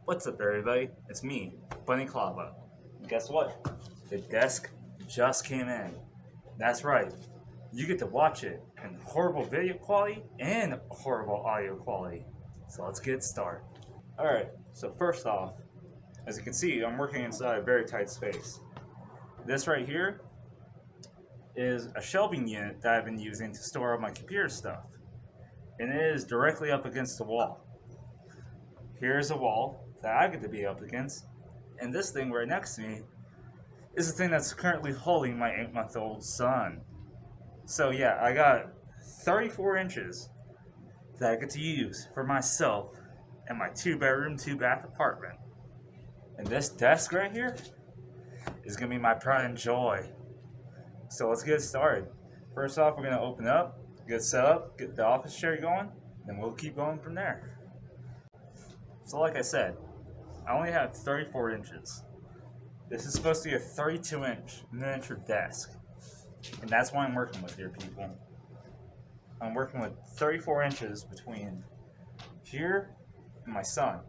What's up, everybody? It's me, Bunny Clava. Guess what? The desk just came in. That's right. You get to watch it in horrible video quality and horrible audio quality. So let's get started. Alright, so first off, as you can see, I'm working inside a very tight space. This right here is a shelving unit that I've been using to store all my computer stuff. And it is directly up against the wall. Here's a wall that I get to be up against, and this thing right next to me is the thing that's currently holding my 8-month-old son. So yeah, I got 34 inches that I get to use for myself and my 2-bedroom, 2-bath apartment. And this desk right here is gonna be my pride and joy. So let's get started. First off, we're gonna open up, get set up, get the office chair going, and we'll keep going from there. So like I said, I only have 34 inches. This is supposed to be a 32-inch miniature desk. And that's what I'm working with here, people. I'm working with 34 inches between here and my son.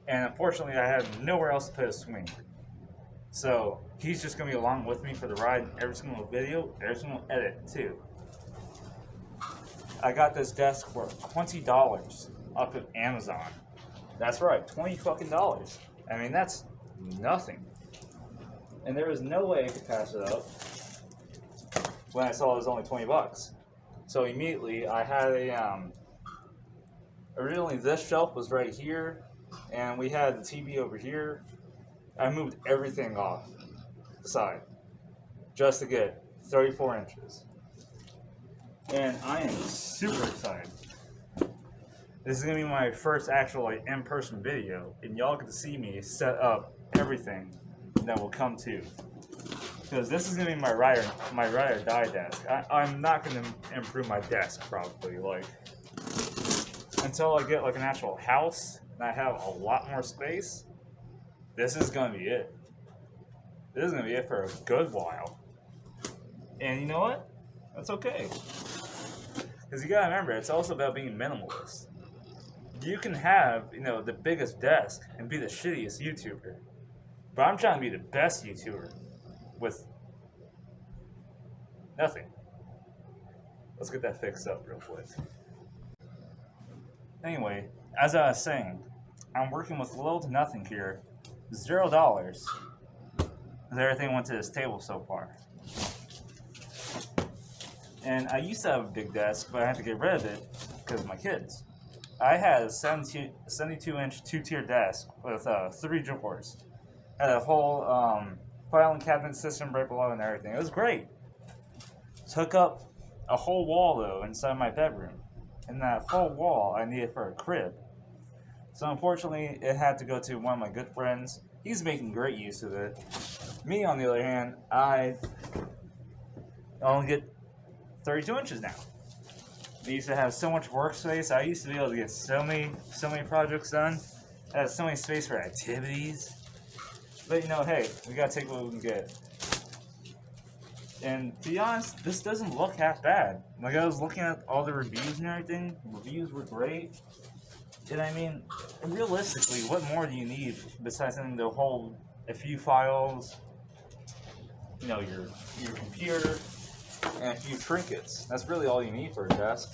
And unfortunately, I have nowhere else to put a swing. So he's just going to be along with me for the ride in every single video, every single edit, too. I got this desk for $20 off of Amazon. That's right, $20 fucking dollars. I mean, that's nothing. And there was no way I could pass it up when I saw it was only 20 bucks. So immediately I had originally this shelf was right here, and we had the TV over here. I moved everything off the side just to get 34 inches. And I am super excited. This is gonna be my first actual in-person video, and y'all get to see me set up everything that will come to. Because this is gonna be my ride or die desk. I'm not gonna improve my desk probably, until I get an actual house and I have a lot more space. This is gonna be it. This is gonna be it for a good while. And you know what? That's okay. Because you gotta remember, it's also about being minimalist. You can have, the biggest desk and be the shittiest YouTuber. But I'm trying to be the best YouTuber with nothing. Let's get that fixed up real quick. Anyway, as I was saying, I'm working with little to nothing here. $0. As everything went to this table so far. And I used to have a big desk, but I had to get rid of it because of my kids. I had a 72-inch 2-tier desk with 3 drawers. Had a whole filing cabinet system right below and everything. It was great. Took up a whole wall, though, inside my bedroom. And that whole wall I needed for a crib. So unfortunately, it had to go to one of my good friends. He's making great use of it. Me, on the other hand, I only get 32 inches now. I used to have so much workspace. I used to be able to get so many projects done. I had so many space for activities. But hey, we gotta take what we can get. And to be honest, this doesn't look half bad. I was looking at all the reviews and everything. Reviews were great. And I mean, realistically, what more do you need besides something to hold a few files, your computer, and a few trinkets? That's really all you need for a desk.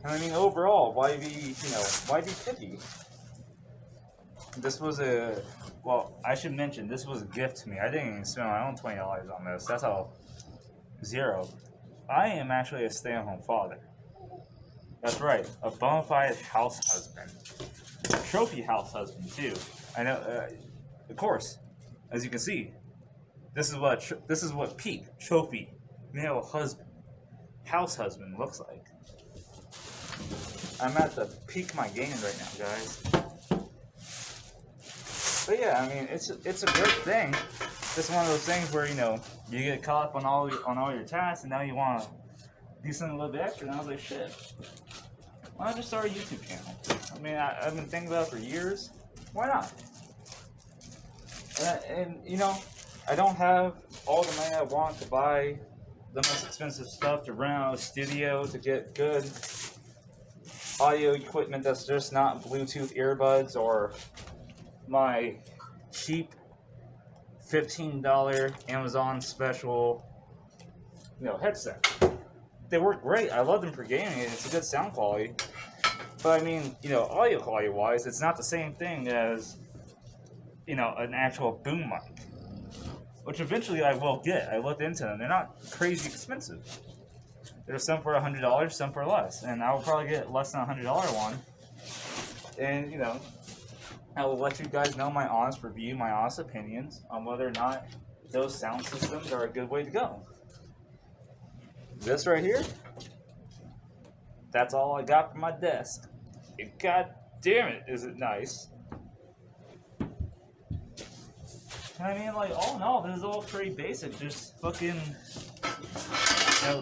And I mean, overall, why be picky? This was I should mention, this was a gift to me. I didn't even spend my own $20 on this. That's all zero. I am actually a stay-at-home father. That's right, a bona fide house husband. A trophy house husband, too. I know, of course, as you can see, this is what peak trophy male husband, house husband looks like. I'm at the peak of my game right now, guys. But yeah, I mean, it's a great thing. It's one of those things where you get caught up on all your tasks, and now you want to do something a little bit extra. And I was like, shit, why not just start a YouTube channel? I mean, I've been thinking about it for years. Why not? And I don't have all the money I want to buy the most expensive stuff to rent out a studio to get good audio equipment that's just not Bluetooth earbuds or my cheap $15 Amazon special, headset. They work great. I love them for gaming. It's a good sound quality. But I mean, audio quality wise, it's not the same thing as, an actual boom mic. Which eventually I will get. I looked into them. They're not crazy expensive. There's some for $100, some for less. And I will probably get less than $100 one. And, I will let you guys know my honest review, my honest opinions on whether or not those sound systems are a good way to go. This right here, that's all I got for my desk. And god damn it, is it nice. I mean, like, all in all, this is all pretty basic. Just fucking,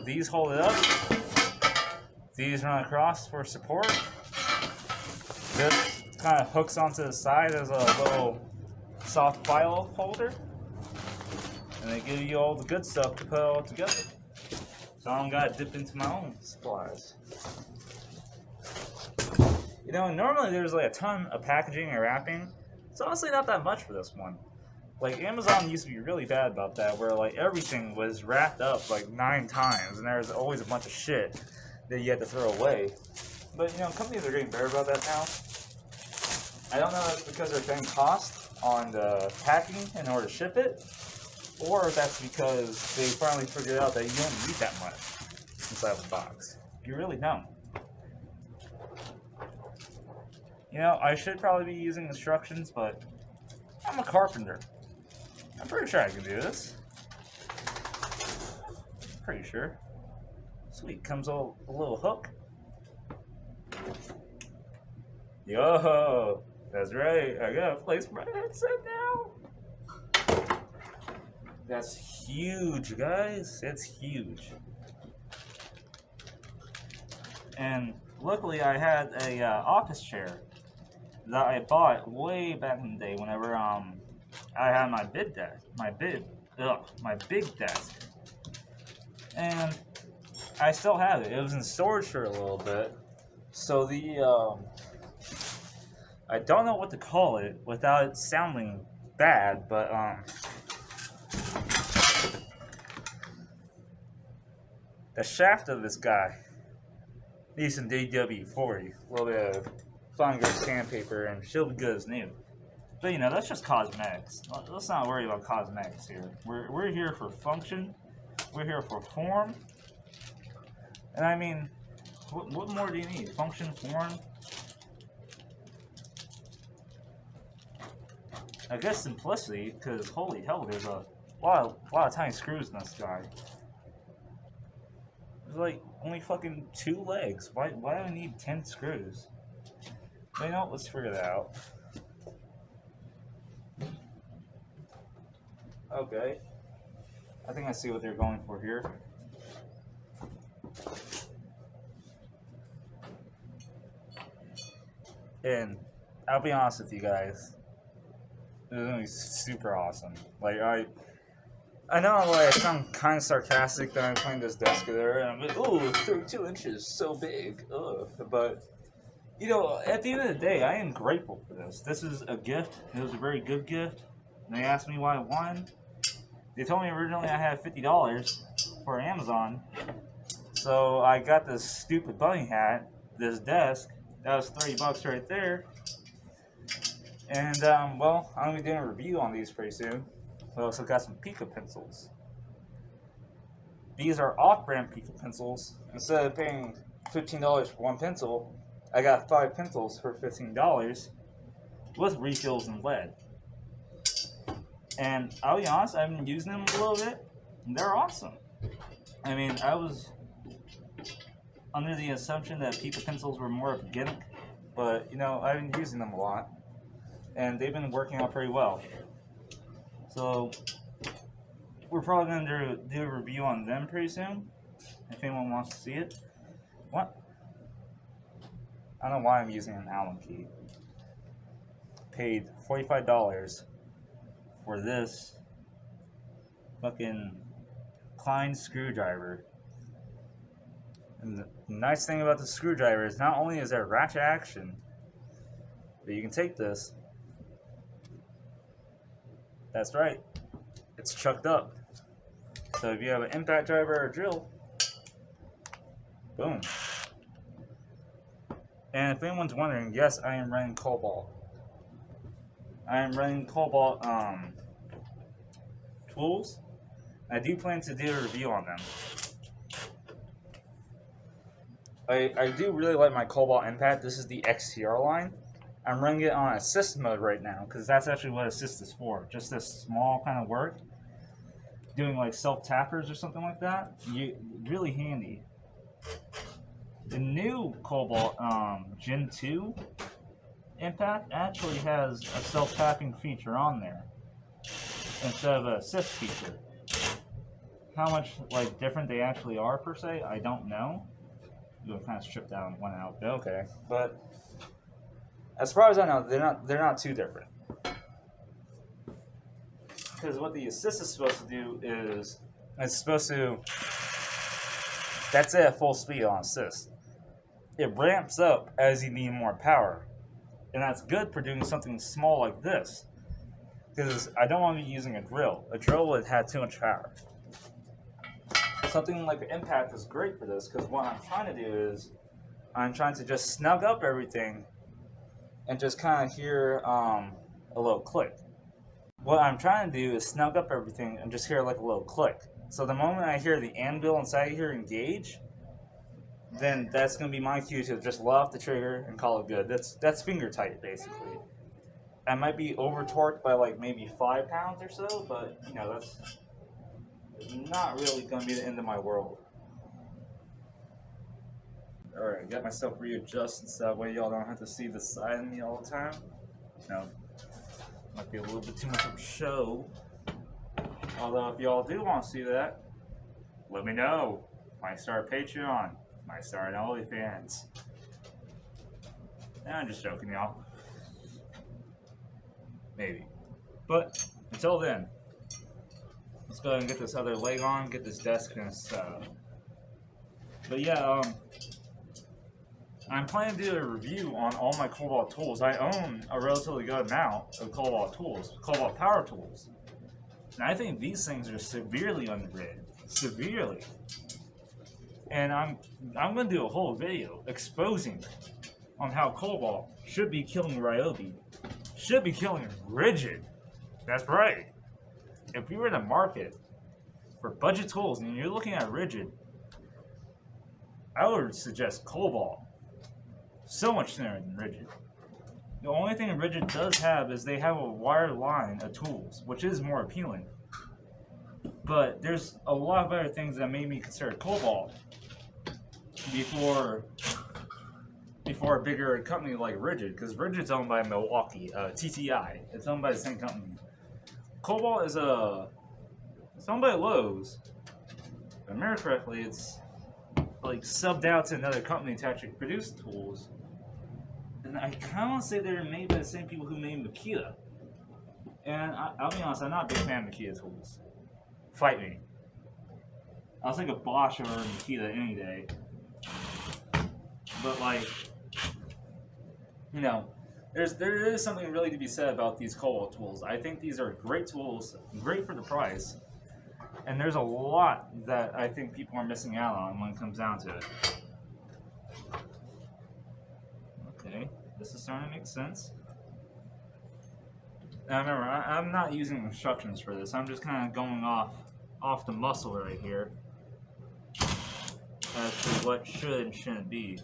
these hold it up. These run across for support. This kind of hooks onto the side as a little soft file holder. And they give you all the good stuff to put it all together. So I don't gotta dip into my own supplies. Normally there's like a ton of packaging and wrapping. It's honestly not that much for this one. Like, Amazon used to be really bad about that, where like everything was wrapped up like 9 times, and there's always a bunch of shit that you had to throw away. But companies are getting better about that now. I don't know if it's because they're paying cost on the packing in order to ship it, or if that's because they finally figured out that you don't need that much inside of a box. You really don't. I should probably be using instructions, but I'm a carpenter. I'm pretty sure I can do this. Pretty sure. Sweet, comes a little hook. Yo, that's right. I gotta place my headset now. That's huge, guys. It's huge. And luckily, I had a office chair that I bought way back in the day. Whenever I had my big desk, and I still have it. It was in storage for a little bit, so I don't know what to call it without it sounding bad, but the shaft of this guy needs some DW40, a little bit of fine grit sandpaper, and she'll be good as new. But that's just cosmetics. Let's not worry about cosmetics here. We're here for function. We're here for form. And I mean, what more do you need? Function, form. I guess simplicity, because holy hell, there's a lot of tiny screws in this guy. There's like only fucking 2 legs. Why do I need 10 screws? But let's figure that out. Okay. I think I see what they're going for here. And I'll be honest with you guys. This is gonna be super awesome. Like, I know I sound kind of sarcastic that I'm playing this desk there, and I'm like, oh, 32 inches, so big. Ugh. But, at the end of the day, I am grateful for this. This is a gift. It was a very good gift. And they asked me why I won. They told me originally I had $50 for Amazon. So I got this stupid bunny hat, this desk. That was $30 right there. And, well, I'm going to be doing a review on these pretty soon. We also got some Pica pencils. These are off-brand Pica pencils. Instead of paying $15 for one pencil, I got 5 pencils for $15 with refills and lead. And I'll be honest, I've been using them a little bit, and they're awesome. I mean, I was under the assumption that Pica pencils were more of a gimmick, but, I've been using them a lot, and they've been working out pretty well. So, we're probably going to do a review on them pretty soon, if anyone wants to see it. What? I don't know why I'm using an Allen key. Paid $45 for this fucking Klein screwdriver. And the nice thing about the screwdriver is not only is there ratchet action, but you can take this. That's right. It's chucked up. So if you have an impact driver or drill, boom. And if anyone's wondering, yes, I am running Cobalt. I am running Cobalt tools. I do plan to do a review on them. I do really like my Cobalt Impact. This is the XTR line. I'm running it on assist mode right now because that's actually what assist is for. Just this small kind of work. Doing like self-tappers or something like that. Really handy. The new Cobalt Gen 2 Impact actually has a self-tapping feature on there instead of an assist feature. How much like different they actually are per se, I don't know. You'll kind of strip down one out. Okay, but as far as I know, they're not too different. Because what the assist is supposed to do is it's supposed to. That's it at full speed on assist. It ramps up as you need more power, and that's good for doing something small like this. Because I don't want to be using a drill. A drill would have too much power. Something like the Impact is great for this because what I'm trying to do is I'm trying to just snug up everything and just kind of hear a little click. What I'm trying to do is snug up everything and just hear like a little click. So the moment I hear the anvil inside here engage, then that's going to be my cue to just let off the trigger and call it good. That's finger tight basically. I might be over torqued by like maybe 5 pounds or so, but you know that's not really going to be the end of my world. Alright, got myself readjusted so that way y'all don't have to see the side of me all the time. No, might be a little bit too much of a show. Although if y'all do want to see that, let me know. Might start Patreon, might start an OnlyFans. I'm just joking, y'all. Maybe. But until then, let's go ahead and get this other leg on, get this desk and but yeah, I'm planning to do a review on all my Cobalt tools. I own a relatively good amount of Cobalt tools, Cobalt power tools. And I think these things are severely underrated. Severely. And I'm going to do a whole video exposing on how Cobalt should be killing Ryobi. Should be killing Rigid. That's right. If you were in a market for budget tools and you're looking at Rigid, I would suggest Cobalt. So much thinner than Rigid. The only thing Rigid does have is they have a wired line of tools, which is more appealing. But there's a lot of other things that made me consider Cobalt before a bigger company like Rigid, because Rigid's owned by Milwaukee, TTI. It's owned by the same company. Cobalt is it's owned by Lowe's. If I remember correctly, it's like subbed out to another company to actually produce tools. And I kind of want to say they're made by the same people who made Makita. And I'll be honest, I'm not a big fan of Makita tools. Fight me. I'll take a Bosch over Makita any day. But like, you know, there is something really to be said about these Cobalt tools. I think these are great tools, great for the price. And there's a lot that I think people are missing out on when it comes down to it. Okay, this is starting to make sense. Now remember, I'm not using instructions for this. I'm just kind of going off the muscle right here as to what should and shouldn't be.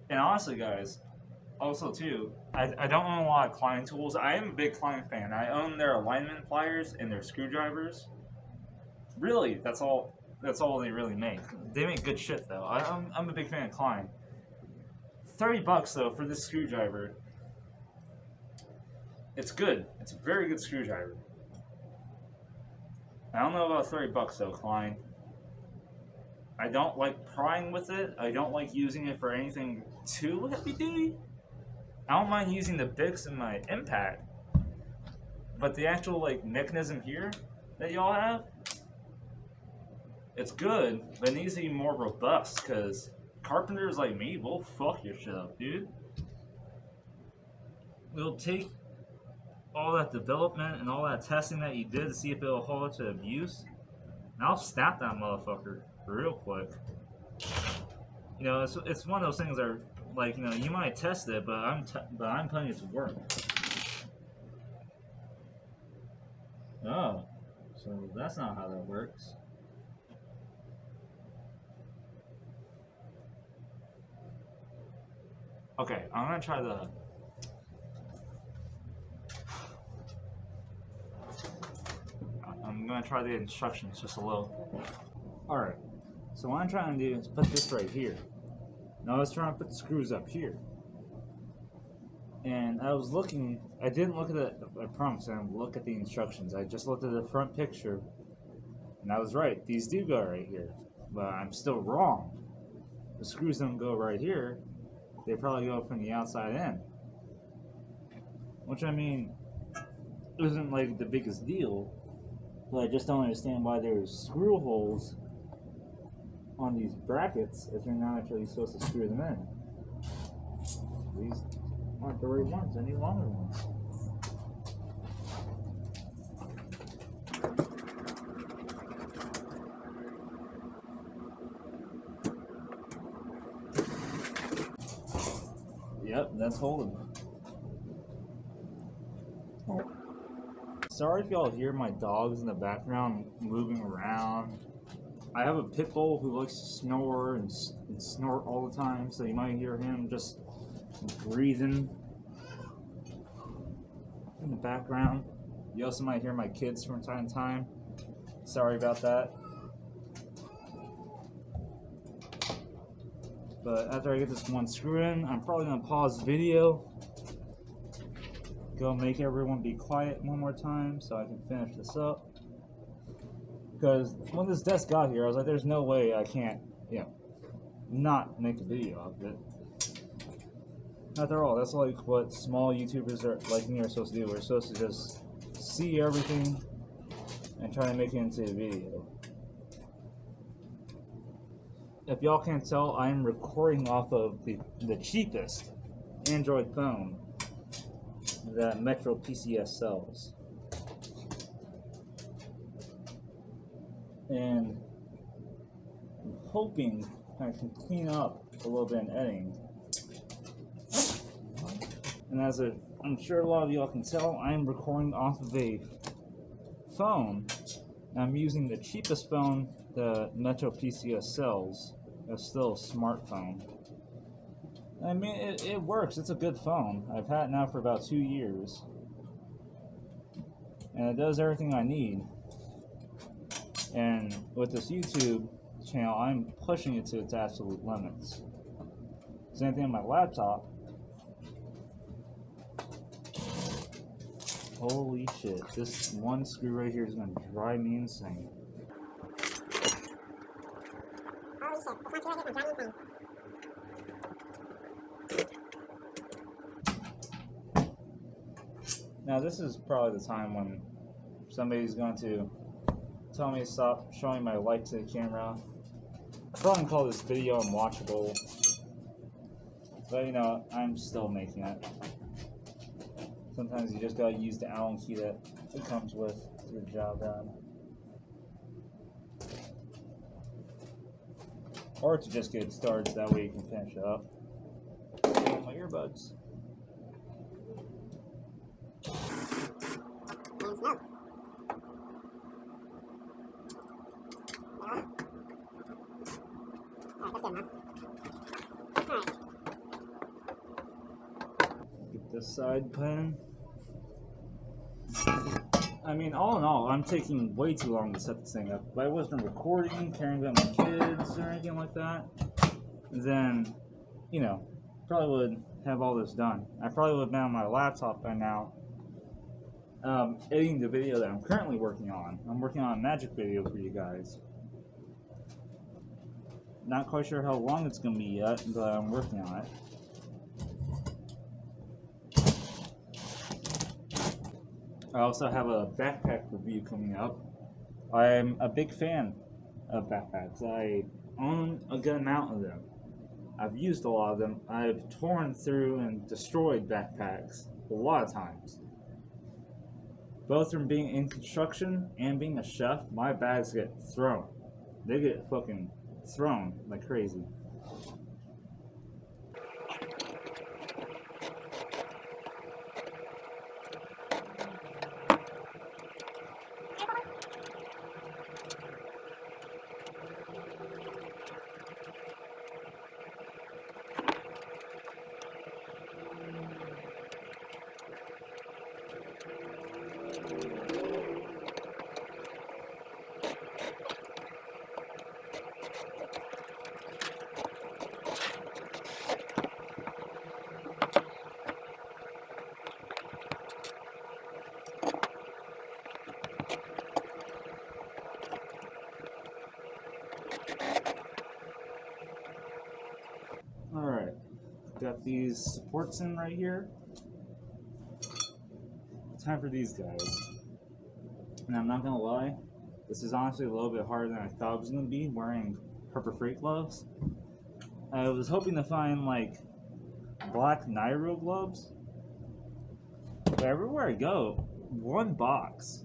And honestly, guys, also too, I don't own a lot of Klein tools. I am a big Klein fan. I own their alignment pliers and their screwdrivers. Really, that's all they really make. They make good shit though. I'm a big fan of Klein. $30 though for this screwdriver. It's good. It's a very good screwdriver. I don't know about $30 though, Klein. I don't like prying with it. I don't like using it for anything too heavy duty. I don't mind using the Bics in my Impact, but the actual like mechanism here that y'all have, It's good, but it needs to be more robust because carpenters like me will fuck your shit up, dude. It'll take all that development and all that testing that you did to see if it'll hold up to abuse, and I'll snap that motherfucker real quick. You know, it's one of those things that are like, you know, you might test it, but I'm putting it to work. Oh, so that's not how that works. Okay, I'm gonna try the. I'm gonna try the instructions just a little. Alright, so what I'm trying to do is put this right here. Now I was trying to put the screws up here. And I was looking, I didn't look at the, I promise I didn't look at the instructions. I just looked at the front picture. And I was right, these do go right here. But I'm still wrong. The screws don't go right here. They probably go from the outside in. Which, I mean, isn't like the biggest deal. But I just don't understand why there's screw holes on these brackets if you're not actually supposed to screw them in. These aren't the right ones, any longer ones. Yep, that's holding. Sorry if y'all hear my dogs in the background moving around. I have a pit bull who likes to snore and snort all the time, so you might hear him just breathing in the background. You also might hear my kids from time to time. Sorry about that. But after I get this one screw in, I'm probably going to pause the video. Go make everyone be quiet one more time so I can finish this up. Because when this desk got here, I was like, there's no way I can't, you know, not make a video of it. After all, that's like what small YouTubers are, like me, are supposed to do. We're supposed to just see everything and try to make it into a video. If y'all can't tell, I'm recording off of the cheapest Android phone that Metro PCS sells. And I'm hoping I can clean up a little bit in editing. And I'm sure a lot of y'all can tell, I'm recording off of a phone. I'm using the cheapest phone that Metro PCS sells. It's still a smartphone. I mean, it works. It's a good phone. I've had it now for about 2 years. And it does everything I need. And with this YouTube channel, I'm pushing it to its absolute limits. Same thing on my laptop. Holy shit, this one screw right here is gonna drive me insane. Now this is probably the time when somebody's going to tell me to stop showing my light to the camera. I'm probably gonna call this video unwatchable. But you know, I'm still making it. Sometimes you just gotta use the Allen key that it comes with to get the job done. Or to just get it started so that way you can finish it up. Oh, my earbuds. Get this side pen. I mean, all in all, I'm taking way too long to set this thing up. If I wasn't recording, caring about my kids, or anything like that, then, you know, probably would have all this done. I probably would have been on my laptop by now, editing the video that I'm currently working on. I'm working on a magic video for you guys. Not quite sure how long it's going to be yet, but I'm working on it. I also have a backpack review coming up. I'm a big fan of backpacks. I own a good amount of them. I've used a lot of them. I've torn through and destroyed backpacks a lot of times. Both from being in construction and being a chef, my bags get thrown. They get fucking thrown like crazy. Alright, got these supports in right here. Time for these guys. And I'm not gonna lie, this is honestly a little bit harder than I thought it was gonna be wearing Harbor Freight gloves. I was hoping to find like black Nairo gloves. But everywhere I go, one box.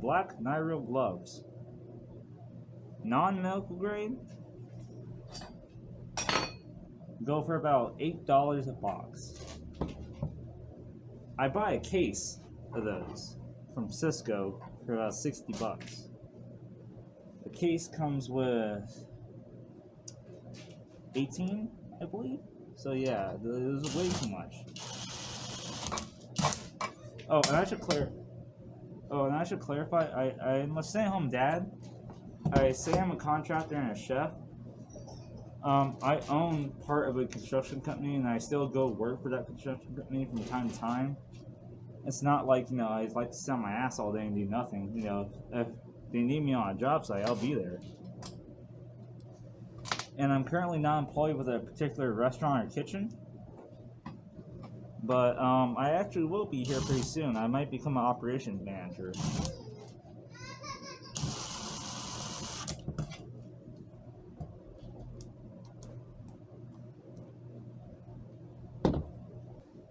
Black Nairo gloves. Non-medical grade. Go for about $8 a box. I buy a case of those from Cisco for about 60 bucks. The case comes with 18, I believe. So yeah, it was way too much. Oh, and I should clarify. I'm a stay-at-home dad. I say I'm a contractor and a chef. I own part of a construction company, and I still go work for that construction company from time to time. It's not like, you know, I like to sit on my ass all day and do nothing. You know, if they need me on a job site, I'll be there. And I'm currently not employed with a particular restaurant or kitchen. But I actually will be here pretty soon. I might become an operations manager.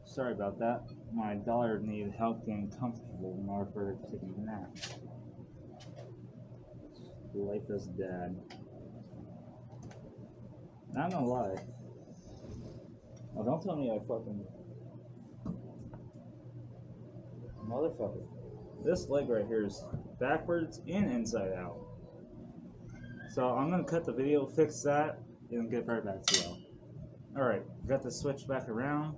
Sorry about that. My daughter needed help getting comfortable in order for her to take a nap. Life as dad. Not gonna lie. Oh, don't tell me I fucking... Motherfucker. This leg right here is backwards and inside out. So I'm gonna cut the video, fix that, and get right back to y'all. Alright, got the switch back around.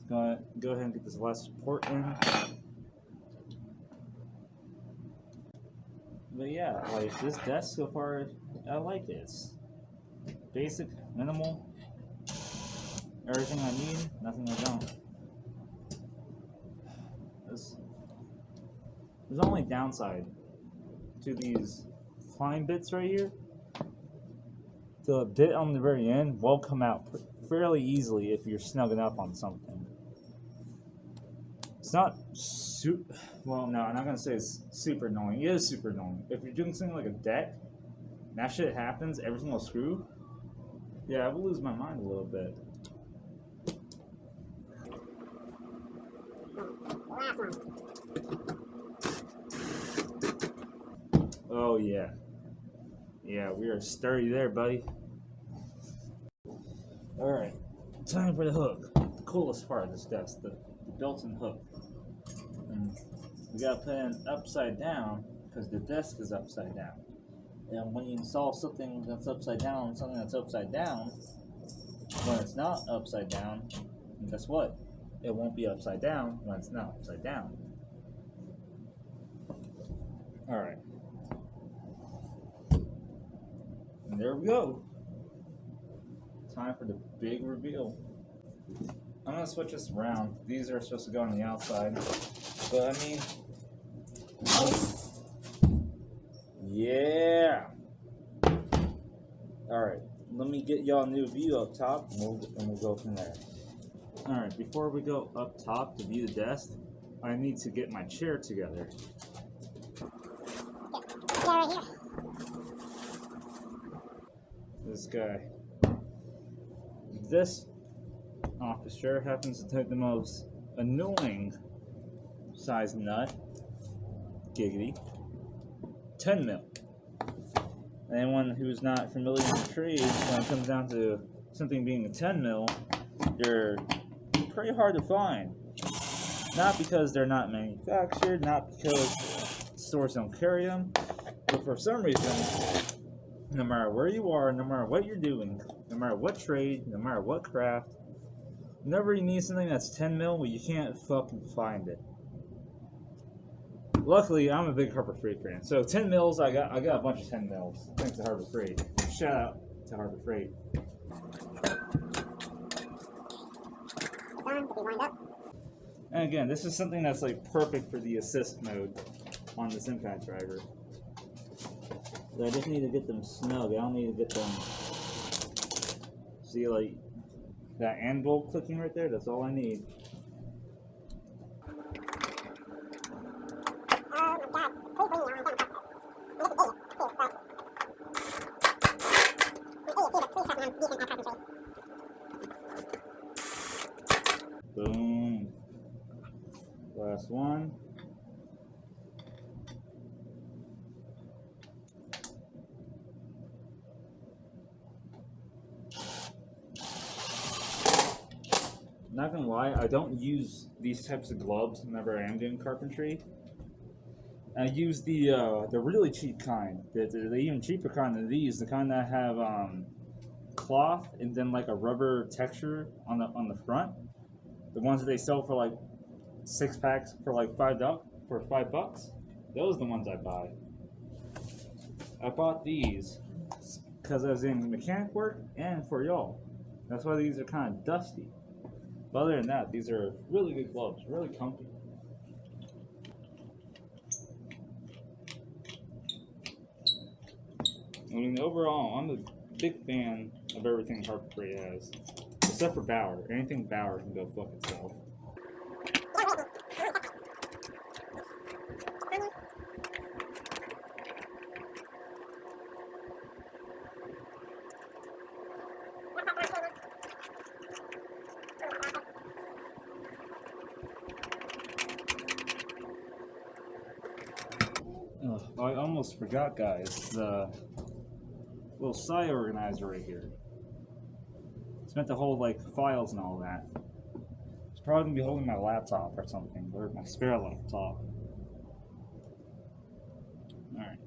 Gonna go ahead and get this last support in. But yeah, like this desk so far, I like it. It's basic, minimal, everything I need, nothing I don't. There's only downside to these climb bits right here. The bit on the very end will come out fairly easily if you're snugging up on something. It's not super, well, no, I'm not going to say it's super annoying. It is super annoying. If you're doing something like a deck, and that shit happens, every single screw, yeah, I will lose my mind a little bit. Oh, yeah. Yeah, we are sturdy there, buddy. Alright, time for the hook. The coolest part of this desk, the built-in hook. And we gotta put it upside down because the desk is upside down. And when you install something that's upside down on something that's upside down, when it's not upside down, and guess what? It won't be upside down when it's not upside down. Alright. And there we go. Time for the big reveal. I'm gonna switch this around. These are supposed to go on the outside. But I mean, yeah. Alright, let me get y'all a new view up top and we'll go from there. Alright, before we go up top to view the desk, I need to get my chair together. this guy. This officer happens to take the most annoying size nut. Giggity. 10 mil. Anyone who's not familiar with the trade, when it comes down to something being a 10 mil, they're pretty hard to find. Not because they're not manufactured, not because stores don't carry them, but for some reason, no matter where you are, no matter what you're doing, no matter what trade, no matter what craft, whenever you need something that's 10 mil, well, you can't fucking find it. Luckily, I'm a big Harbor Freight fan, so 10 mils, I got a bunch of 10 mils, thanks to Harbor Freight. Shout out to Harbor Freight. And again, this is something that's like perfect for the assist mode on this impact driver. But I just need to get them snug. I don't need to get them. See, like that anvil clicking right there. That's all I need. Boom. Last one. Not gonna lie, I don't use these types of gloves whenever I am doing carpentry. I use the really cheap kind, the even cheaper kind than these, the kind that have cloth and then like a rubber texture on the front. The ones that they sell for like 6 packs for like $5. Those are the ones I buy. I bought these because I was in mechanic work and for y'all. That's why these are kind of dusty. But other than that, these are really good gloves, really comfy. I mean, overall, I'm a big fan of everything Harbor Freight has. Except for Bauer. Anything Bauer can go fuck itself. I almost forgot, guys, the little side organizer right here. It's meant to hold like files and all that. It's probably gonna be holding my laptop or something, or my spare laptop. Alright.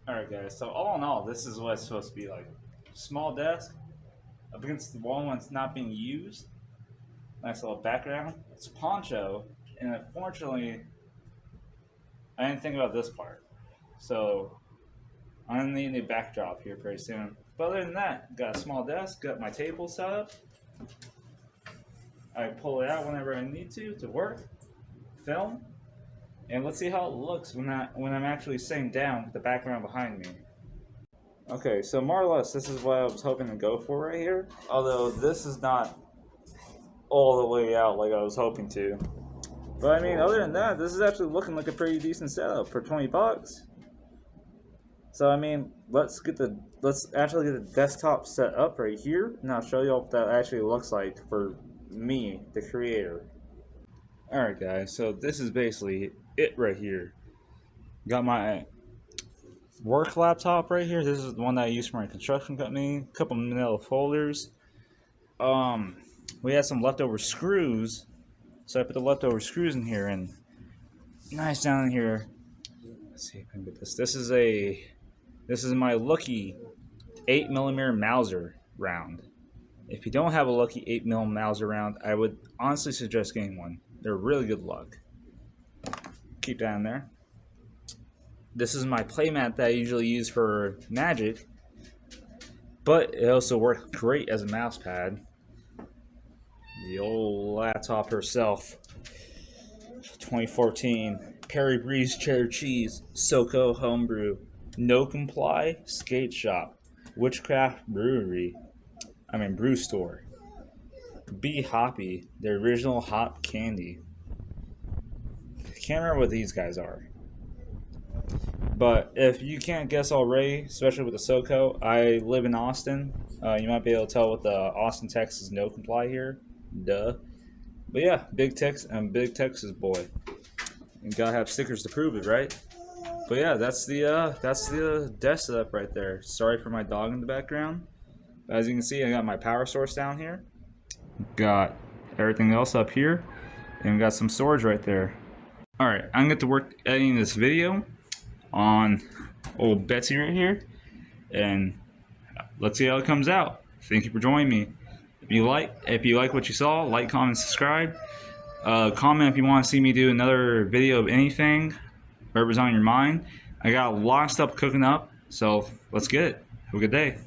Alright guys, so all in all, this is what it's supposed to be like. Small desk, up against the wall when it's not being used. Nice little background. It's a poncho, and unfortunately, I didn't think about this part. So, I'm gonna need a new backdrop here pretty soon. But other than that, got a small desk, got my table set up. I pull it out whenever I need to work, film. And let's see how it looks when I'm actually sitting down with the background behind me. Okay, so more or less, this is what I was hoping to go for right here. Although this is not all the way out like I was hoping to. But I mean, other than that, this is actually looking like a pretty decent setup for 20 bucks. So I mean, let's actually get the desktop set up right here, and I'll show you what that actually looks like for me, the creator. Alright guys, so this is basically it right here. Got my work laptop right here. This is the one that I use for my construction company. A couple manila folders. We had some leftover screws, so I put the leftover screws in here, and nice down in here. Let's see if I can get this. This is my Lucky 8mm Mauser round. If you don't have a Lucky 8mm Mauser round, I would honestly suggest getting one. They're really good luck. Keep that in there. This is my playmat that I usually use for Magic, but it also works great as a mouse pad. The old laptop herself. 2014 Perry Breeze Cheddar Cheese SoCo Homebrew No Comply Skate Shop Witchcraft Brewery. brew store. Be Hoppy, the original hop candy. Can't remember what these guys are. But if you can't guess already, especially with the SoCo, I live in Austin. You might be able to tell with the Austin, Texas no comply here. Duh. But yeah, big Texas boy. You gotta have stickers to prove it, right? But yeah, that's the desk setup right there. Sorry for my dog in the background. As you can see, I got my power source down here. Got everything else up here, and we got some storage right there. All right, I'm gonna get to work editing this video on old Betsy right here, and let's see how it comes out. Thank you for joining me. If you like what you saw, like, comment, subscribe. Comment if you want to see me do another video of anything, whatever's on your mind. I got a lot of stuff cooking up, so let's get it. Have a good day.